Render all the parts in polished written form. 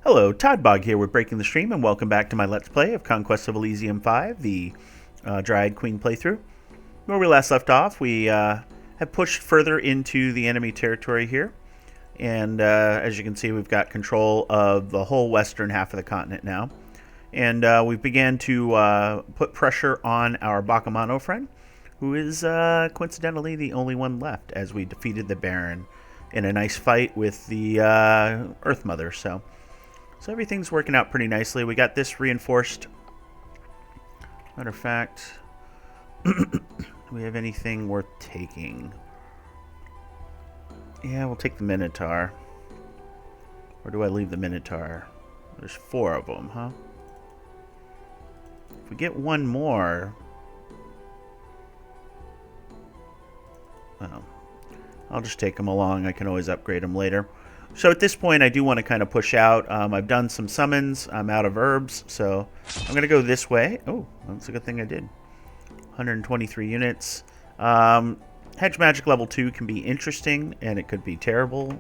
Hello, Toddbog here with Breaking the Stream, and welcome back to my Let's Play of Conquest of Elysium 5, the Dryad Queen playthrough. Where we last left off, we have pushed further into the enemy territory here, and as you can see, we've got control of the whole western half of the continent now. And we began to put pressure on our Bakemono friend, who is coincidentally the only one left, as we defeated the Baron in a nice fight with the Earth Mother, So everything's working out pretty nicely. We got this reinforced. Matter of fact, do we have anything worth taking? Yeah, we'll take the Minotaur. Or do I leave the Minotaur? There's 4 of them, huh? If we get one more... Oh, I'll just take them along. I can always upgrade them later. So at this point, I do want to kind of push out. I've done some summons. I'm out of herbs, so I'm going to go this way. Oh, that's a good thing I did. 123 units. Hedge Magic level 2 can be interesting, and it could be terrible.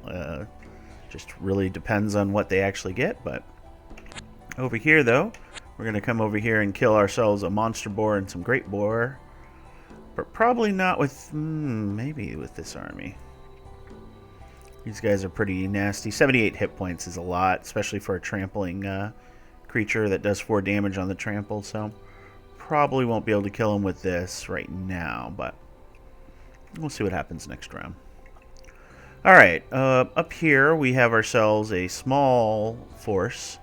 Just really depends on what they actually get. But over here, though, we're going to come over here and kill ourselves a Monster Boar and some Great Boar. But probably not with... maybe with this army. These guys are pretty nasty. 78 hit points is a lot, especially for a trampling creature that does 4 damage on the trample. So probably won't be able to kill him with this right now, but we'll see what happens next round. Alright, up here we have ourselves a small force.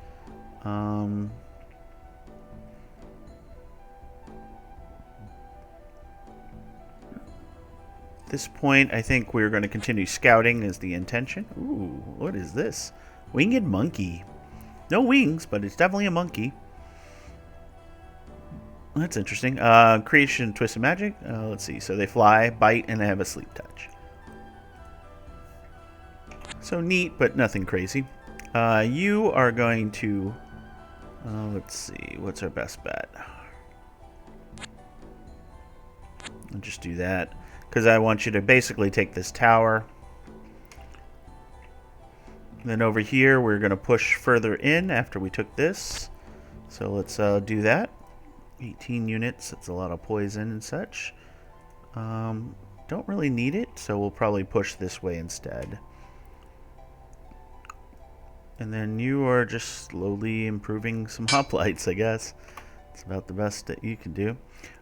At this point, I think we're going to continue scouting is the intention. Ooh, what is this? Winged monkey. No wings, but it's definitely a monkey. That's interesting. Creation, twist, and magic. Let's see. So they fly, bite, and they have a sleep touch. So neat, but nothing crazy. You are going to... let's see. What's our best bet? I'll just do that. Because I want you to basically take this tower. Then over here, we're going to push further in after we took this. So let's do that. 18 units. That's a lot of poison and such. Don't really need it, so we'll probably push this way instead. And then you are just slowly improving some hoplites, I guess. It's about the best that you can do.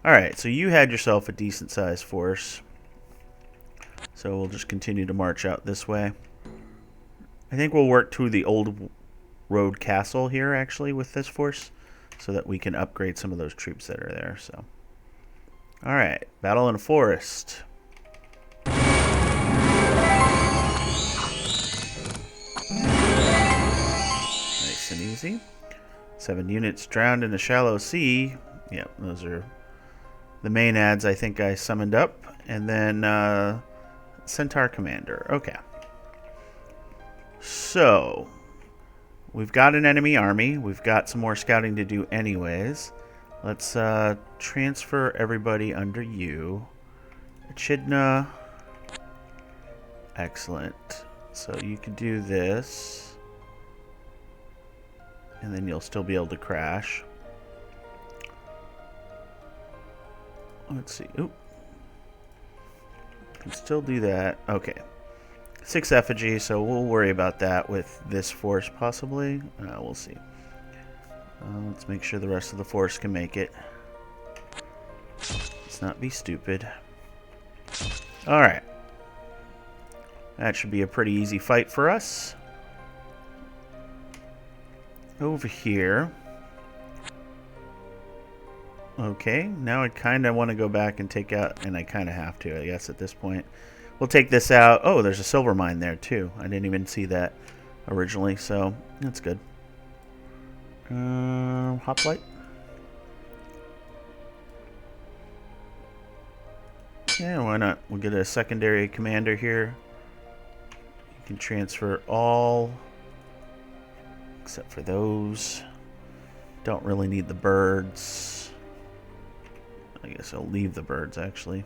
Alright, so you had yourself a decent sized force. So we'll just continue to march out this way. I think we'll work to the old road castle here, actually, with this force, so that we can upgrade some of those troops that are there. So, all right, battle in a forest. Nice and easy. 7 units drowned in a shallow sea. Yep, those are the main ads I think I summoned up. And then... Centaur Commander. Okay. So, we've got an enemy army. We've got some more scouting to do anyways. Let's transfer everybody under you. Echidna. Excellent. So you can do this. And then you'll still be able to crash. Let's see. Oop. Can still do that. Okay. 6 effigy, so we'll worry about that with this force possibly. We'll see. Let's make sure the rest of the force can make it. Let's not be stupid. Alright. That should be a pretty easy fight for us. Over here. Okay, now I kind of want to go back and take out, and I kind of have to, I guess, at this point. We'll take this out. Oh, there's a silver mine there, too. I didn't even see that originally, so that's good. Hoplite. Yeah, why not? We'll get a secondary commander here. You can transfer all, except for those. Don't really need the birds. I guess I'll leave the birds, actually.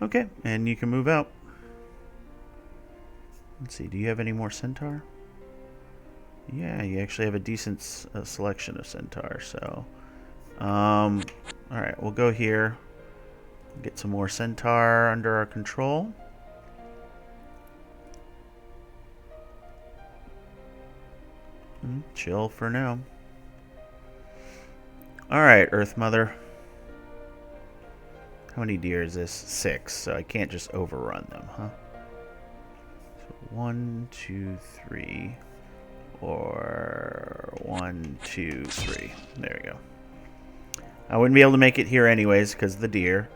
Okay, and you can move out. Let's see, do you have any more centaur? Yeah, you actually have a decent selection of centaurs. So, all right, we'll go here. Get some more centaur under our control. Chill for now. Alright, Earth Mother. How many deer is this? 6, so I can't just overrun them, huh? So 1, 2, 3. Or 1, 2, 3. There we go. I wouldn't be able to make it here anyways because of the deer.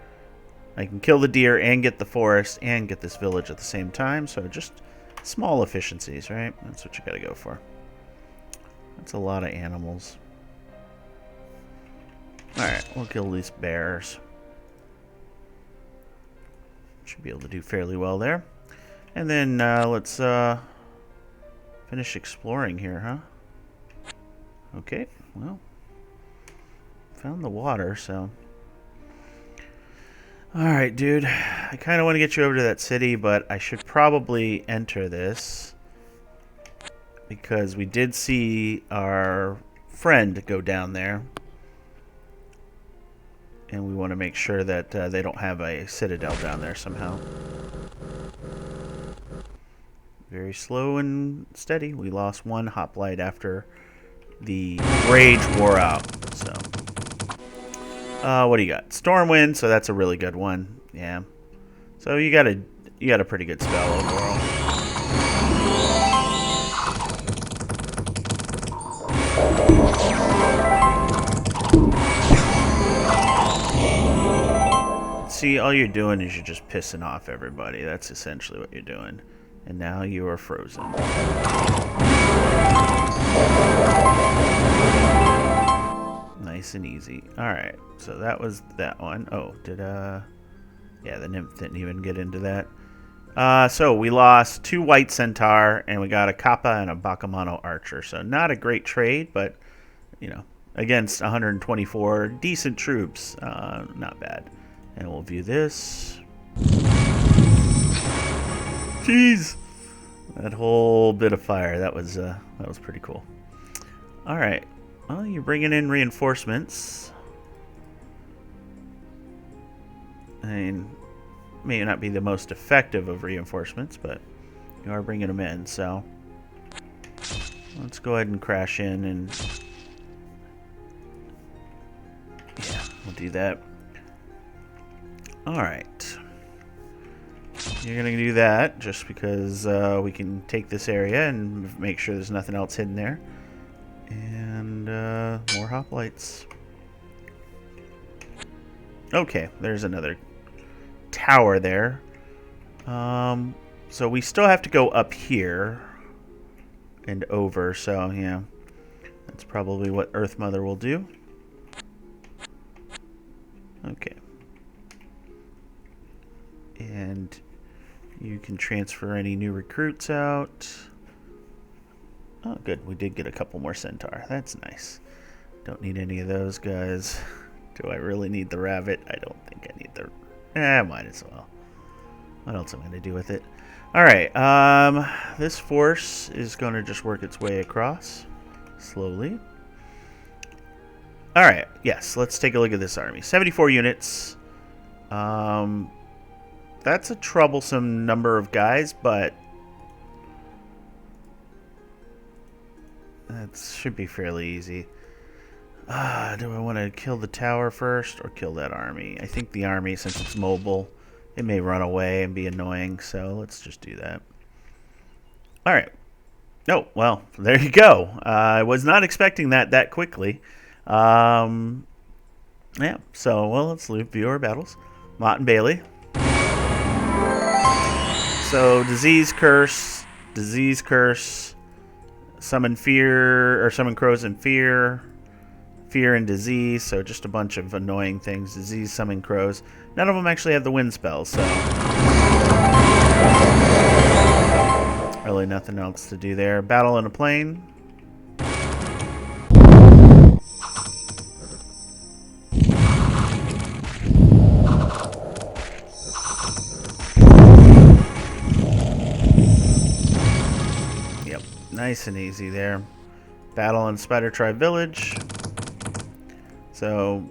I can kill the deer and get the forest and get this village at the same time, so just small efficiencies, right? That's what you gotta go for. That's a lot of animals. Alright, we'll kill these bears. Should be able to do fairly well there. And then let's finish exploring here, huh? Okay, well. Found the water, so... Alright, dude. I kind of want to get you over to that city, but I should probably enter this. Because we did see our friend go down there. And we want to make sure that they don't have a citadel down there somehow. Very slow and steady. We lost 1 hoplite after the rage wore out. So, what do you got? Stormwind, so that's a really good one. Yeah. So you got a pretty good spell overall. See, all you're doing is you're just pissing off everybody. That's essentially what you're doing. And now you are frozen. Nice and easy. Alright, so that was that one. Oh, yeah, the nymph didn't even get into that. So we lost 2 white centaur, and we got a kappa and a Bakemono archer. So not a great trade, but, you know, against 124 decent troops, not bad. And we'll view this. Jeez, that whole bit of fire, that was pretty cool. All right, well, you're bringing in reinforcements. I mean, may not be the most effective of reinforcements, but you are bringing them in. So let's go ahead and crash in, and yeah, we'll do that. All right. You're going to do that just because we can take this area and make sure there's nothing else hidden there. And more hoplites. Okay, there's another tower there. So we still have to go up here and over. So, yeah, that's probably what Earth Mother will do. Okay. And you can transfer any new recruits out. Oh, good. We did get a couple more centaur. That's nice. Don't need any of those guys. Do I really need the rabbit? I don't think I need the... might as well. What else am I going to do with it? Alright, this force is going to just work its way across. Slowly. Alright, yes, let's take a look at this army. 74 units. That's a troublesome number of guys, but that should be fairly easy. Do I want to kill the tower first or kill that army? I think the army, since it's mobile, it may run away and be annoying, so let's just do that. Alright. Oh, well, there you go. I was not expecting that quickly. Yeah, so, well, let's view our battles. Mott and Bailey. So, disease curse, summon fear, or summon crows and fear and disease, so just a bunch of annoying things. Disease, summon crows. None of them actually have the wind spells, so really nothing else to do there. Battle in a plain. Nice and easy there. Battle on Spider Tribe Village. So,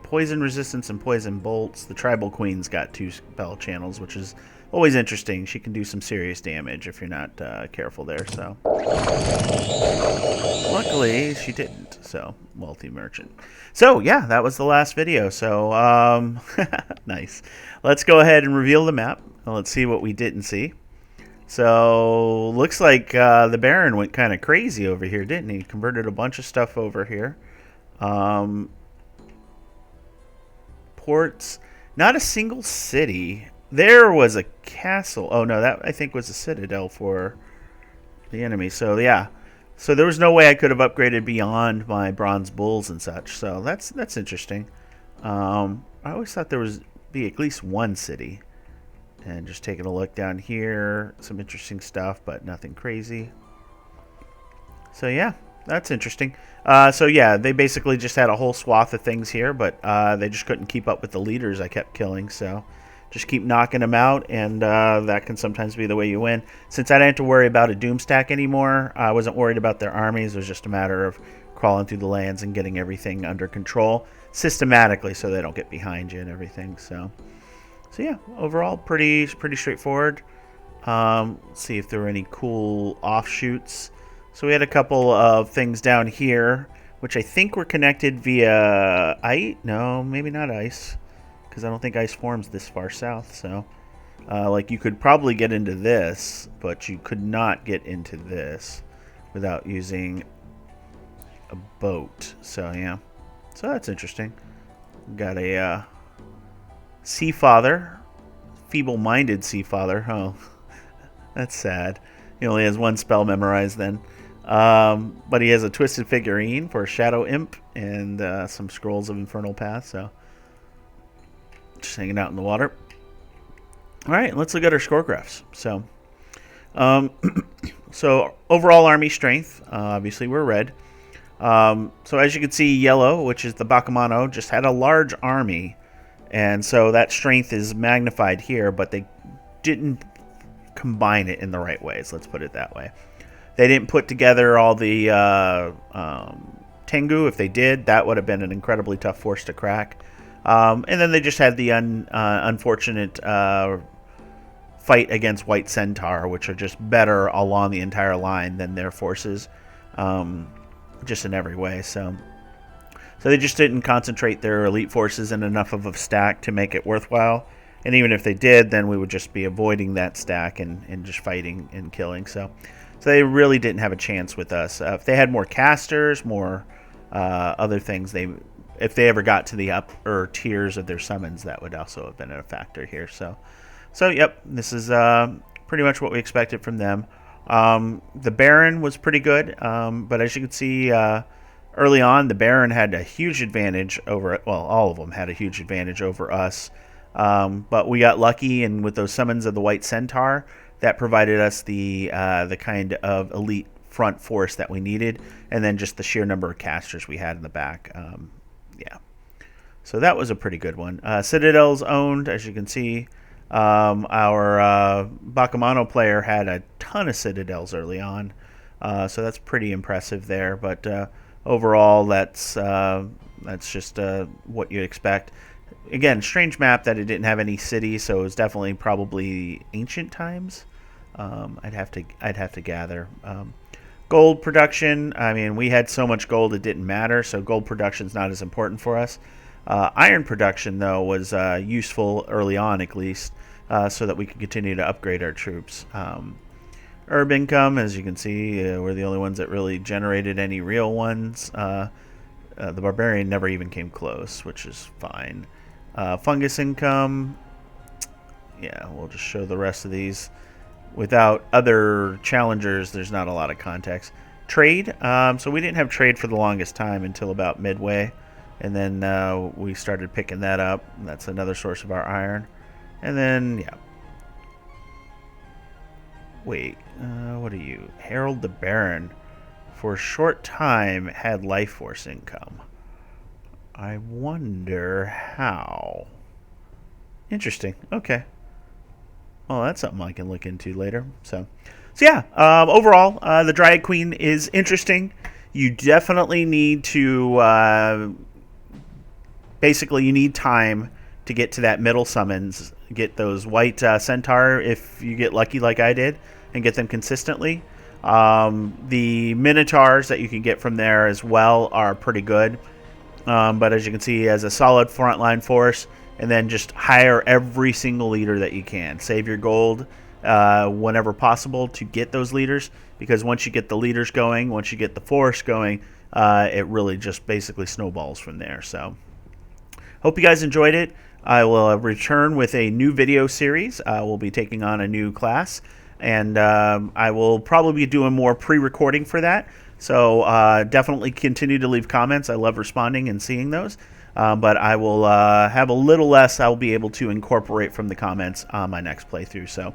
poison resistance and poison bolts. The Tribal Queen's got 2 spell channels, which is always interesting. She can do some serious damage if you're not careful there. So, luckily she didn't. So, wealthy merchant. So yeah, that was the last video. So nice. Let's go ahead and reveal the map. Let's see what we didn't see. So looks like the Baron went kind of crazy over here, didn't he? Converted a bunch of stuff over here. Ports, not a single city. There was a castle. Oh no, that I think was a citadel for the enemy. So yeah, so there was no way I could have upgraded beyond my bronze bulls and such. So that's interesting. I always thought there was be at least one city. And just taking a look down here, some interesting stuff, but nothing crazy. So yeah, that's interesting. So yeah, they basically just had a whole swath of things here, but they just couldn't keep up with the leaders I kept killing. So just keep knocking them out, and that can sometimes be the way you win. Since I didn't have to worry about a doom stack anymore, I wasn't worried about their armies. It was just a matter of crawling through the lands and getting everything under control systematically so they don't get behind you and everything. So yeah, overall pretty straightforward. Let's see if there were any cool offshoots. So we had a couple of things down here, which I think were connected via ice. No, maybe not ice, because I don't think ice forms this far south. So, like you could probably get into this, but you could not get into this without using a boat. So yeah, so that's interesting. Got a Sea Father, feeble-minded Sea Father. Oh, that's sad. He only has 1 spell memorized then. But he has a Twisted Figurine for a Shadow Imp and some Scrolls of Infernal Path. So just hanging out in the water. All right, let's look at our score graphs. So, so overall army strength. Obviously, we're red. So as you can see, yellow, which is the Bakemono, just had a large army. And so that strength is magnified here, but they didn't combine it in the right ways. Let's put it that way. They didn't put together all the Tengu. If they did, that would have been an incredibly tough force to crack. And then they just had the unfortunate fight against White Centaur, which are just better along the entire line than their forces, just in every way. So they just didn't concentrate their elite forces in enough of a stack to make it worthwhile. And even if they did, then we would just be avoiding that stack and just fighting and killing. So they really didn't have a chance with us. If they had more casters, more other things, if they ever got to the upper tiers of their summons, that would also have been a factor here. So yep, this is pretty much what we expected from them. The Baron was pretty good, but as you can see, early on, the Baron had a huge advantage over, well, all of them had a huge advantage over us. But we got lucky, and with those summons of the White Centaur, that provided us the kind of elite front force that we needed, and then just the sheer number of casters we had in the back. Yeah. So that was a pretty good one. Citadels owned, as you can see. Our Bakemono player had a ton of Citadels early on. So that's pretty impressive there. But overall, that's just what you expect. Again, strange map that it didn't have any cities, so it was definitely probably ancient times. I'd have to gather. Gold production. I mean, we had so much gold it didn't matter, so gold production's not as important for us. Iron production, though, was useful early on, at least, so that we could continue to upgrade our troops. Herb income, as you can see, we're the only ones that really generated any real ones. The Barbarian never even came close, which is fine. Fungus income, yeah, we'll just show the rest of these. Without other challengers, there's not a lot of context. Trade, so we didn't have trade for the longest time until about midway. And then we started picking that up. That's another source of our iron. And then, yeah. Wait, what are you? Harold the Baron, for a short time, had life force income. I wonder how. Interesting. Okay. Well, that's something I can look into later. So So yeah, overall, the Dryad Queen is interesting. You definitely need to basically you need time to get to that middle summons, get those white centaur if you get lucky like I did, and get them consistently. The minotaurs that you can get from there as well are pretty good. But as you can see, as a solid frontline force, and then just hire every single leader that you can. Save your gold whenever possible to get those leaders, because once you get the leaders going, once you get the force going, it really just basically snowballs from there. So hope you guys enjoyed it. I will return with a new video series. We'll be taking on a new class, and I will probably be doing more pre-recording for that. So definitely continue to leave comments. I love responding and seeing those. But I will have a little less I'll be able to incorporate from the comments on my next playthrough. So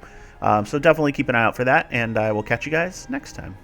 definitely keep an eye out for that, and I will catch you guys next time.